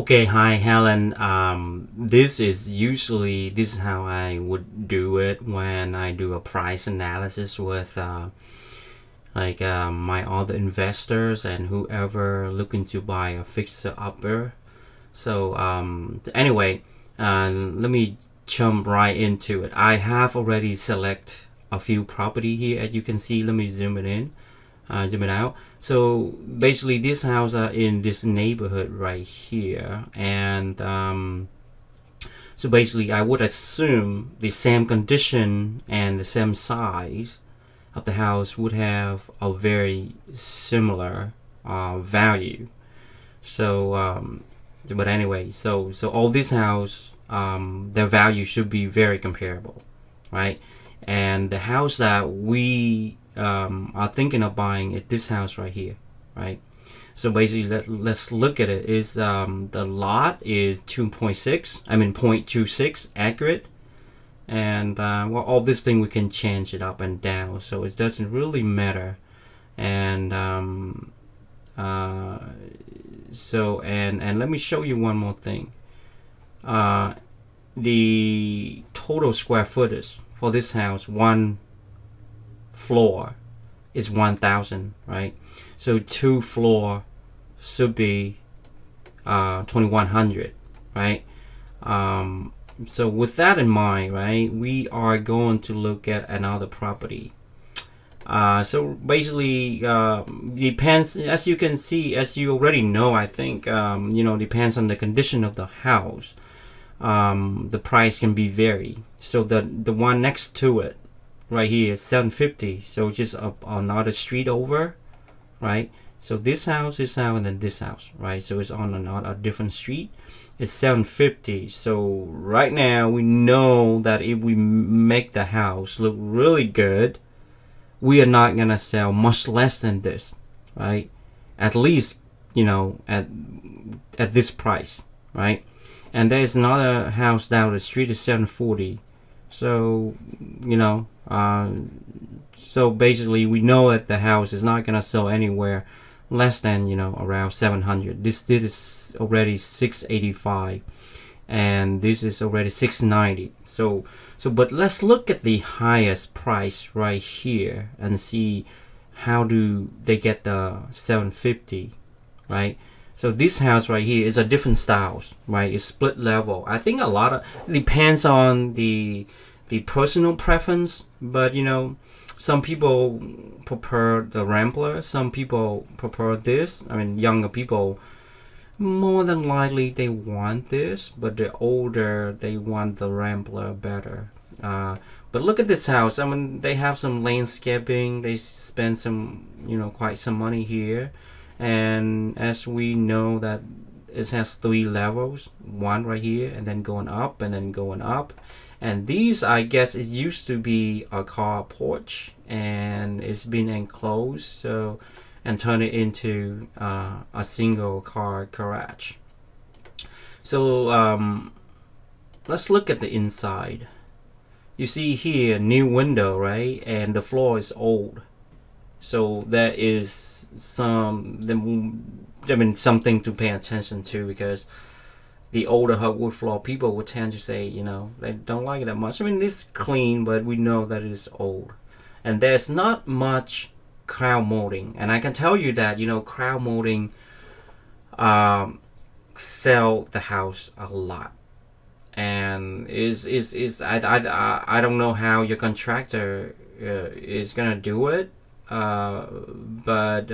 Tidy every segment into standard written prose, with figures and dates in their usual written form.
Okay, hi Helen. This is how I would do it when I do a price analysis with my other investors and whoever looking to buy a fixer upper. So anyway, let me jump right into it. I have already select a few property here, as you can see. Let me zoom it in, zoom it out. So basically, this house are in this neighborhood right here, and so basically, I would assume the same condition and the same size of the house would have a very similar value. So, but anyway, so all this house, their value should be very comparable, right? And the house that we are thinking of buying is this house right here, right? So basically, let's look at it. Is the lot is 2.6, I mean 0.26 accurate, and well, all this thing we can change it up and down, so it doesn't really matter. And and let me show you one more thing. The total square footage for this house, one floor, is 1,000, right? So two floor should be 2,100, right? So with that in mind, right, we are going to look at another property. So basically, depends, as you can see, as you already know, I think, depends on the condition of the house. The price can be vary. So the one next to it, right here, is 750. So just another street over, right? So this house, and then this house, right? So it's on a different street. It's 750. So right now we know that if we make the house look really good, we are not gonna sell much less than this, right? At least, at this price, right? And there's another house down the street is 740. So so basically we know that the house is not gonna sell anywhere less than around 700. This is already 685, and this is already 690. So but let's look at the highest price right here and see how do they get the 750, right? So this house right here is a different styles, right? It's split level. I think a lot of depends on the personal preference, but some people prefer the Rambler, some people prefer this. I mean, younger people, more than likely they want this, but the older they want the Rambler better. But look at this house. I mean, they have some landscaping. They spend some, quite some money here. And as we know that it has 3 levels, one right here, and then going up, and then going up. And these, I guess, it used to be a car porch, and it's been enclosed, so, and turn it into a single car garage. So let's look at the inside. You see here, new window, right? And the floor is old, so there is something to pay attention to, because the older hardwood floor, people would tend to say, they don't like it that much. I mean, this is clean, but we know that it is old. And there's not much crown molding. And I can tell you that, crown molding sell the house a lot. And I don't know how your contractor is going to do it. But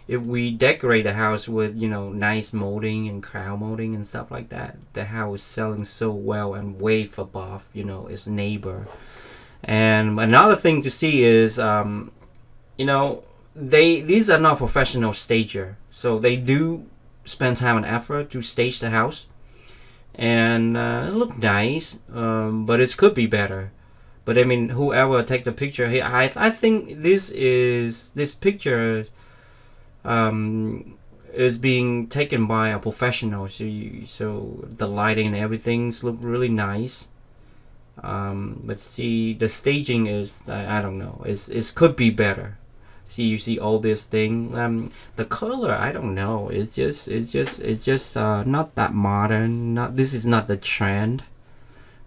if we decorate the house with nice molding and crown molding and stuff like that, the house is selling so well and way above its neighbor. And another thing to see is these are not professional stager, so they do spend time and effort to stage the house, and it look nice, but it could be better. But I mean, whoever take the picture here, I think this picture is being taken by a professional. So the lighting and everything's look really nice. But see, the staging is, I don't know, it could be better. See, you see all this thing. The color, I don't know. It's just not that modern. Not this is not the trend.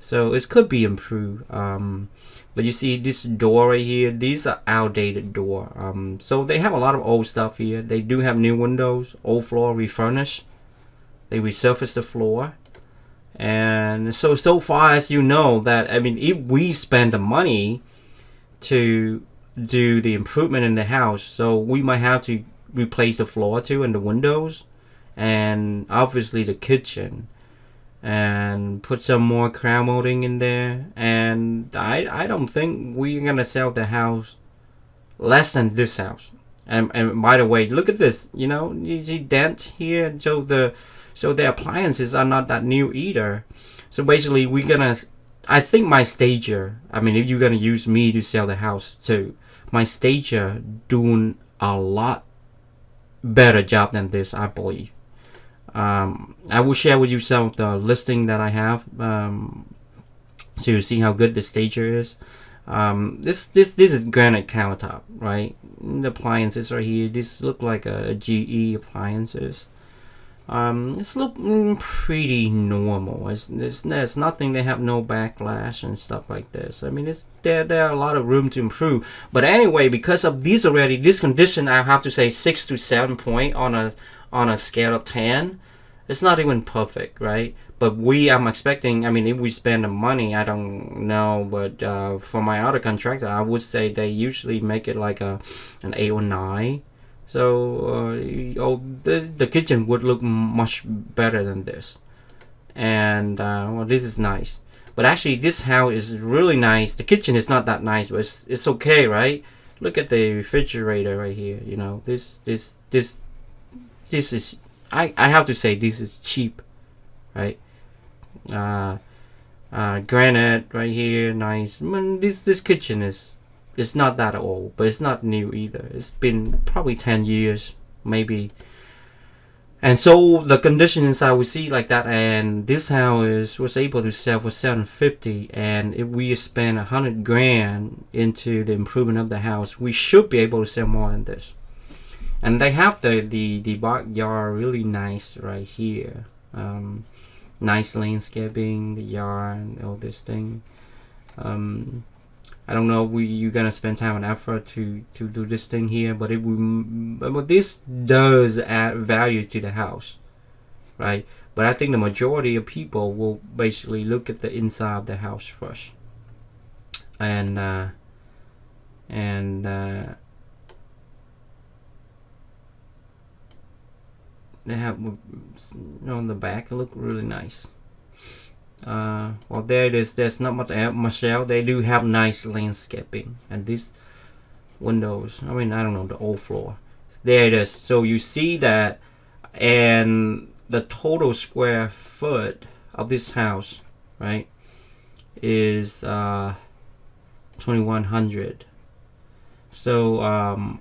So it could be improved. But you see this door right here. These are outdated door. So they have a lot of old stuff here. They do have new windows. Old floor refurnished. They resurfaced the floor. And so far as you know that, I mean, if we spend the money to do the improvement in the house, so we might have to replace the floor too and the windows, and obviously the kitchen, and put some more crown molding in there. And I don't think we're gonna sell the house less than this house. And by the way, look at this. You see dent here. So the appliances are not that new either. So basically, I think my stager, I mean, if you're gonna use me to sell the house too, my stager doing a lot better job than this, I believe. I will share with you some of the listing that I have, to see how good the stager is. This is granite countertop, right? The appliances are here. This look like a GE appliances. It's look pretty normal. There's nothing. They have no backlash and stuff like this. I mean, there are a lot of room to improve. But anyway, because of this condition, I have to say 6 to 7 point on a scale of 10. It's not even perfect, right? But I'm expecting. I mean, if we spend the money, I don't know. But for my other contractor, I would say they usually make it like an 8 or 9. So the kitchen would look much better than this. And well, this is nice. But actually, this house is really nice. The kitchen is not that nice, but it's okay, right? Look at the refrigerator right here. This is, I have to say, this is cheap, right? Granite right here, nice. I mean, this kitchen is. It's not that old, but it's not new either. It's been probably 10 years, maybe. And so the condition inside we see like that, and this house was able to sell for $750. And if we spend $100,000 into the improvement of the house, we should be able to sell more than this. And they have the backyard really nice right here. Nice landscaping, the yard, and all this thing. I don't know if you're gonna spend time and effort to do this thing here, but this does add value to the house, right? But I think the majority of people will basically look at the inside of the house first, and they have on the back. It look really nice. Well, there it is. There's not much else. They do have nice landscaping, and these windows, I mean, I don't know, the old floor, there it is. So you see that, and the total square foot of this house, right, is 2,100. So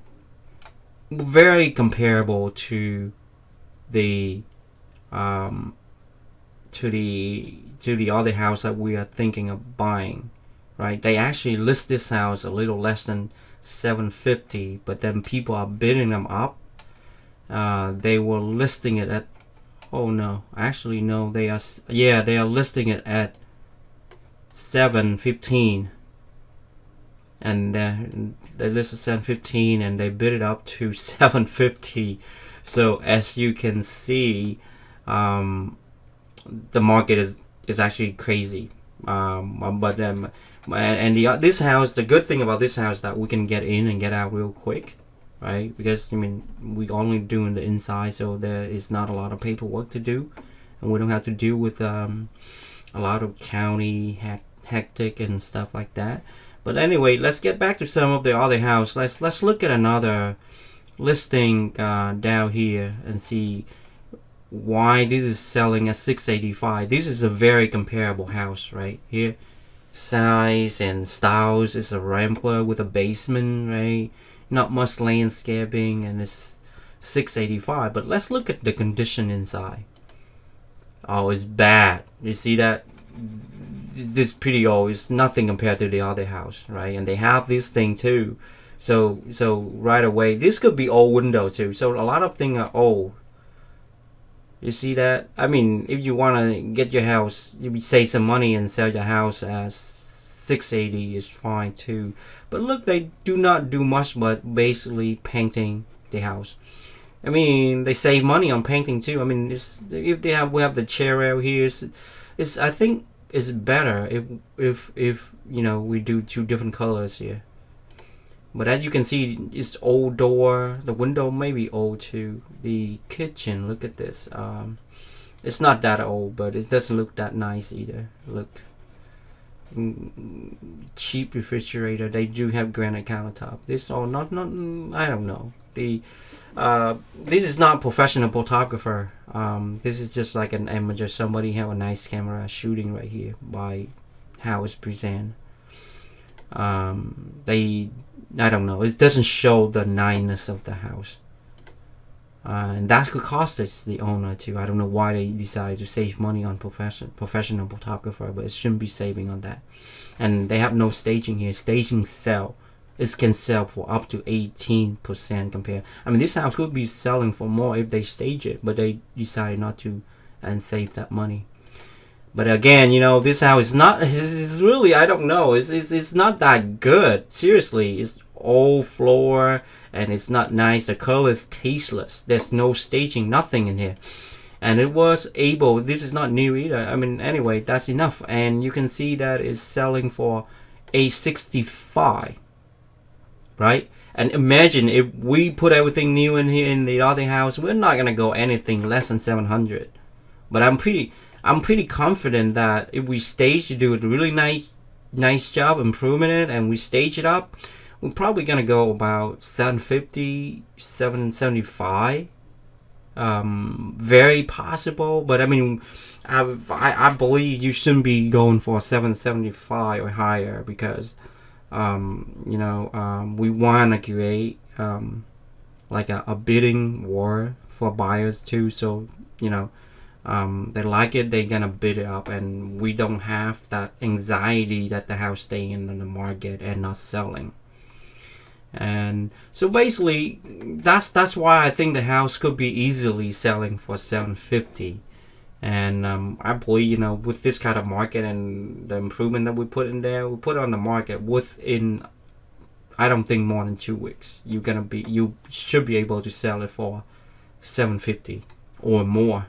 very comparable to the to the other house that we are thinking of buying, right? They actually list this house a little less than $750, but then people are bidding them up. They were listing it at, oh no, actually no, they are listing it at $715, and they listed $715 and they bid it up to $750. So as you can see, the market is actually crazy. This house, the good thing about this house is that we can get in and get out real quick, right? Because I mean, we only doing the inside, so there is not a lot of paperwork to do, and we don't have to deal with a lot of county hectic and stuff like that. But anyway, let's get back to some of the other house. Let's look at another listing down here and see why this is selling at $685. This is a very comparable house right here. Size and styles is a Rambler with a basement, right? Not much landscaping, and it's $685. But let's look at the condition inside. Oh, it's bad. You see that? This is pretty old. It's nothing compared to the other house, right? And they have this thing too. So right away, this could be old window too. So a lot of things are old. You see that? I mean, if you want to get your house, you save some money and sell your house at 680 is fine too. But look, they do not do much but basically painting the house. I mean, they save money on painting too. I mean, if we have the chair out here, it's I think it's better if we do two different colors here. But as you can see, it's old door. The window may be old too. The kitchen, look at this. It's not that old, but it doesn't look that nice either. Look, cheap refrigerator. They do have granite countertop. This all not I don't know. This is not professional photographer. This is just like an amateur. Somebody have a nice camera shooting right here by how it's presented. I don't know. It doesn't show the niceness of the house. And that could cost us the owner too. I don't know why they decided to save money on professional photographer, but it shouldn't be saving on that. And they have no staging here. Staging sell. It can sell for up to 18% compared. I mean, this house could be selling for more if they stage it, but they decided not to and save that money. But again, this house is not. It's really, I don't know. It's not that good. Seriously, it's old floor and it's not nice. The color is tasteless. There's no staging, nothing in here. And it was able. This is not new either. I mean, anyway, that's enough. And you can see that it's selling for $865, right? And imagine if we put everything new in here in the other house, we're not gonna go anything less than 700. But I'm pretty confident that if we do a really nice job improving it and we stage it up, we're probably gonna go about 750, 775. Very possible, but I mean, I believe you shouldn't be going for 775 or higher because we want to create like a bidding war for buyers too. So they like it, they're gonna bid it up, and we don't have that anxiety that the house staying in the market and not selling. And so basically, that's why I think the house could be easily selling for 750. And I believe with this kind of market and the improvement that we put in there, we put it on the market within, I don't think more than 2 weeks. You should be able to sell it for 750 or more.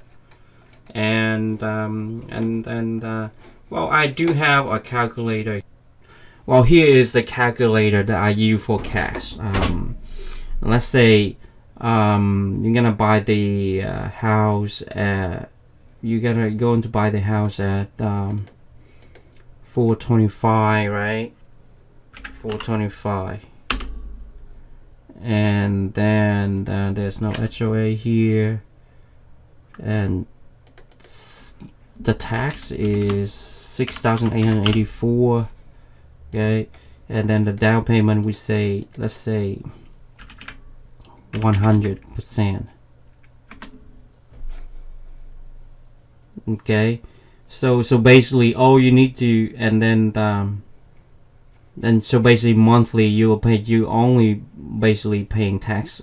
And well, I do have a calculator. Well, here is the calculator that I use for cash. Let's say you're gonna buy the house at, you gotta going to buy the house at 425, right? 425, and then there's no HOA here, and the tax is 6,884. Okay, and then the down payment, we say, let's say 100%. Okay, so basically all you need to, and then so basically monthly you only basically paying tax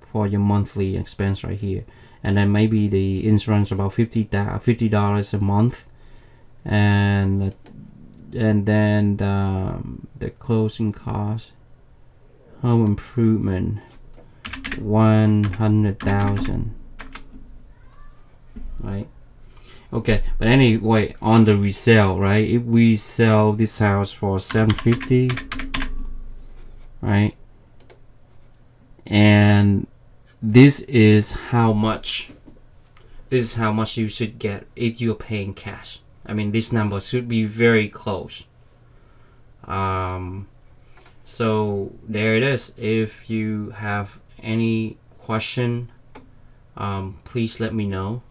for your monthly expense right here, and then maybe the insurance about $50 a month, and then the closing cost, home improvement, 100,000, right? Okay, but anyway, on the resale, right? If we sell this house for 750, right? And this is how much you should get if you're paying cash. I mean, this number should be very close. So there it is. If you have any question, please let me know.